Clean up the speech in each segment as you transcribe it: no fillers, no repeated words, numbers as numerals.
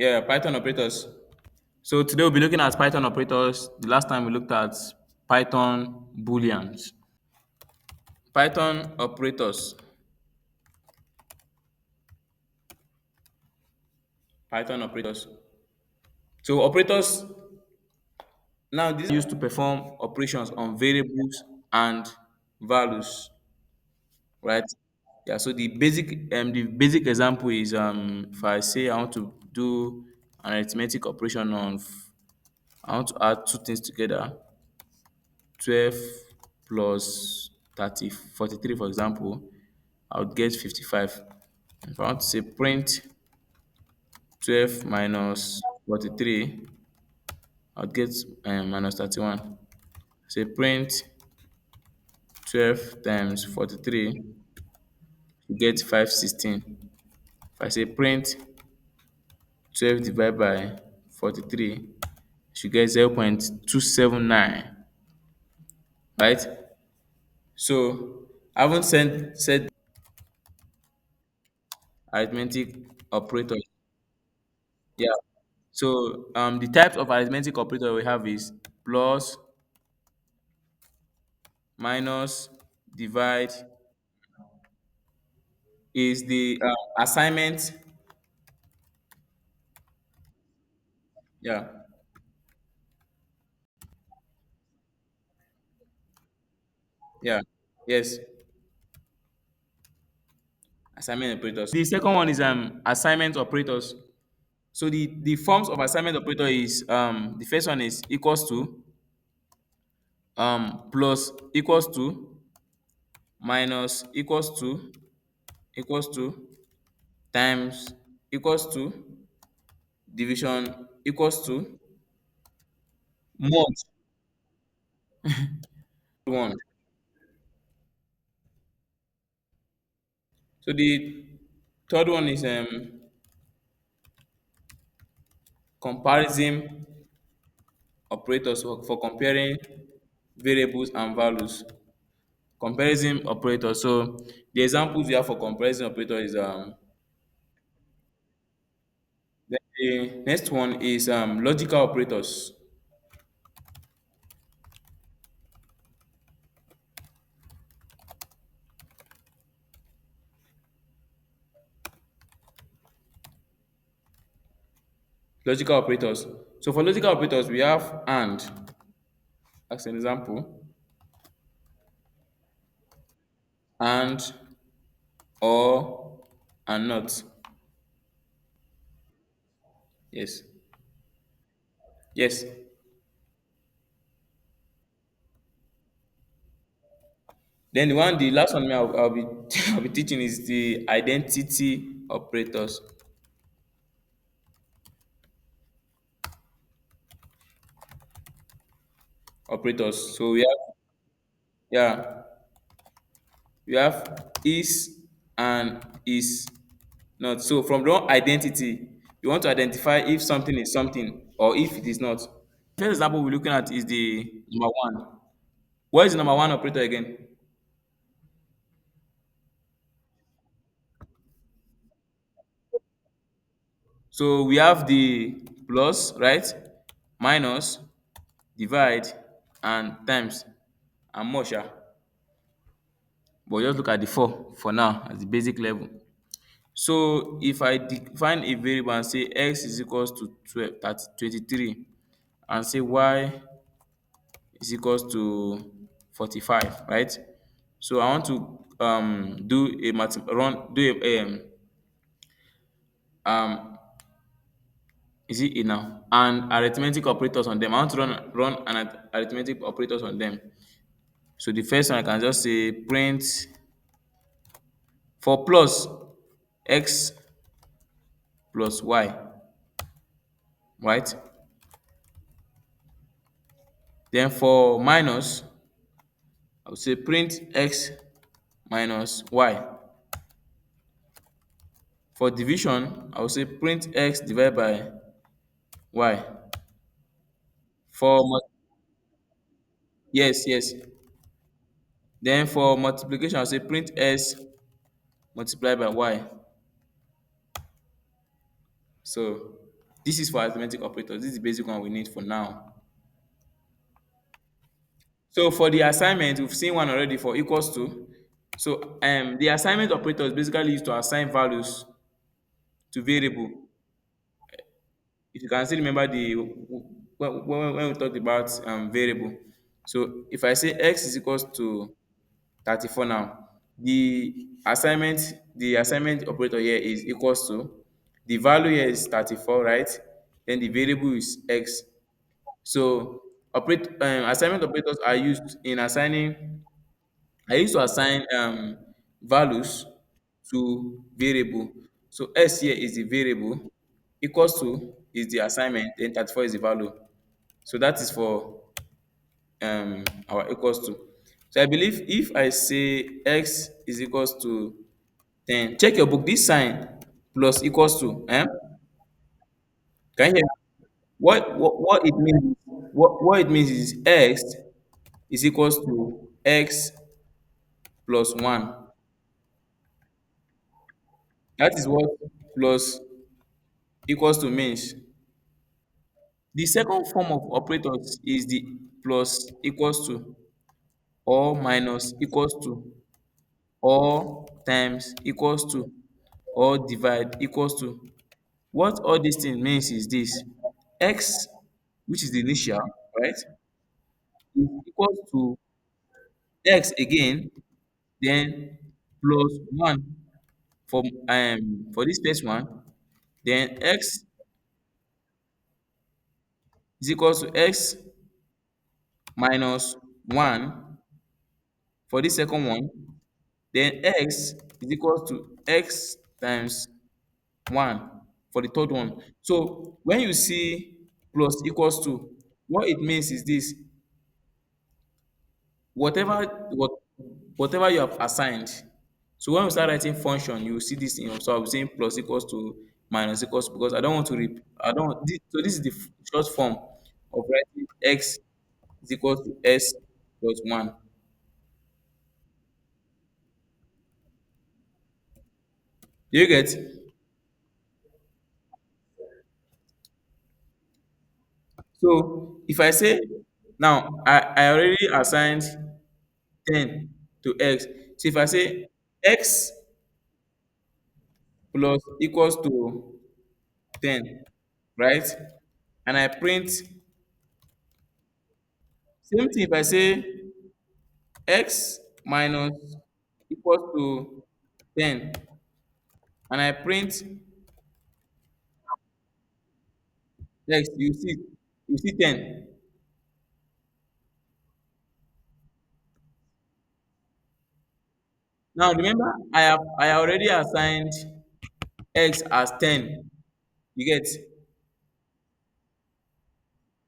Yeah, Python operators. So today we'll be looking at Python operators. The last time we looked at Python booleans. Python operators. Python operators. So operators now these are used to perform operations on variables and values, right? Yeah. So the basic example is if I say I want to do an arithmetic operation I want to add two things together, 12 plus 43, for example, I would get 55. If I want to say print 12 minus 43, I would get minus 31. Say print 12 times 43, you get 516. If I say print 12 divided by 43, you should get 0.279, right? So I haven't said arithmetic operators. Yeah. So the types of arithmetic operator we have is plus, minus, divide. Is the assignment. Yeah. Yeah. Yes. Assignment operators. The second one is assignment operators. So the forms of assignment operator is the first one is equals to, plus equals to, minus equals to, times equals to, division equals to, mod one. So the third one is comparison operators for comparing variables and values. Comparison operator. So the examples we have for comparison operator is the next one is logical operators. Logical operators. So for logical operators, we have and as an example, and, or, and not. Yes. Yes. Then the last one I'll be I'll be teaching is the identity operators. Operators. So we have, yeah, we have is and is not. So from the one identity, you want to identify if something is something or if it is not. First example we're looking at is the number one. What is the number one operator again? So we have the plus, right? Minus, divide, and times, and more sha. But just look at the four for now as the basic level. So if I define a variable and say x is equals to 12, 23, and say y is equals to 45, right? So I want to do a run do a is it a now and arithmetic operators on them. I want to run an arithmetic operators on them. So the first one I can just say print for plus x plus y, right? Then for minus, I would say print x minus y. For division, I would say print x divided by y. For yes, yes. Then for multiplication, I would say print s multiplied by y. So This is for arithmetic operators. This is the basic one we need for now. So for the assignment, we've seen one already for equals to. So the assignment operator is basically used to assign values to variable. If you can still remember the when we talked about variable. So if I say x is equals to 34 now, the assignment operator here is equals to, the value here is 34, right? Then the variable is x. So assignment operators are used in assigning. I used to assign values to variable. So s here is the variable, equals to is the assignment, then 34 is the value. So that is for our equals to. So I believe if I say x is equals to 10, check your book. This sign plus equals to, can you hear me? What it means, what it means is x is equals to x plus 1. That is what plus equals to means. The second form of operators is the plus equals to, or minus equals to, or times equals to, or divide equals to. What all these things means is this: x, which is the initial, right, is equals to x again, then plus 1 for this first one, then x is equals to x minus 1 for this second one, then x is equals to x times 1 for the third one. So when you see plus equals to, what it means is this: whatever what whatever you have assigned. So when we start writing function, you will see this in. So I'm saying plus equals to, minus equals to, because I don't want to I don't want this, so this is the short form of writing x is equals to s plus 1. Do you get? So if I say, now I already assigned 10 to x. So if I say x plus equals to 10, right? And I print, same thing if I say x minus equals to 10, and I print x, you see 10. Now remember, I already assigned x as 10. You get?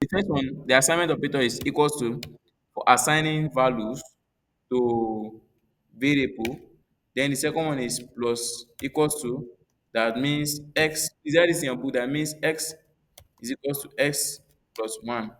The first one, the assignment operator is equals to, for assigning values to variable. Then the second one is plus equals to, that means x. Is there this in your book that means x is equals to x plus 1?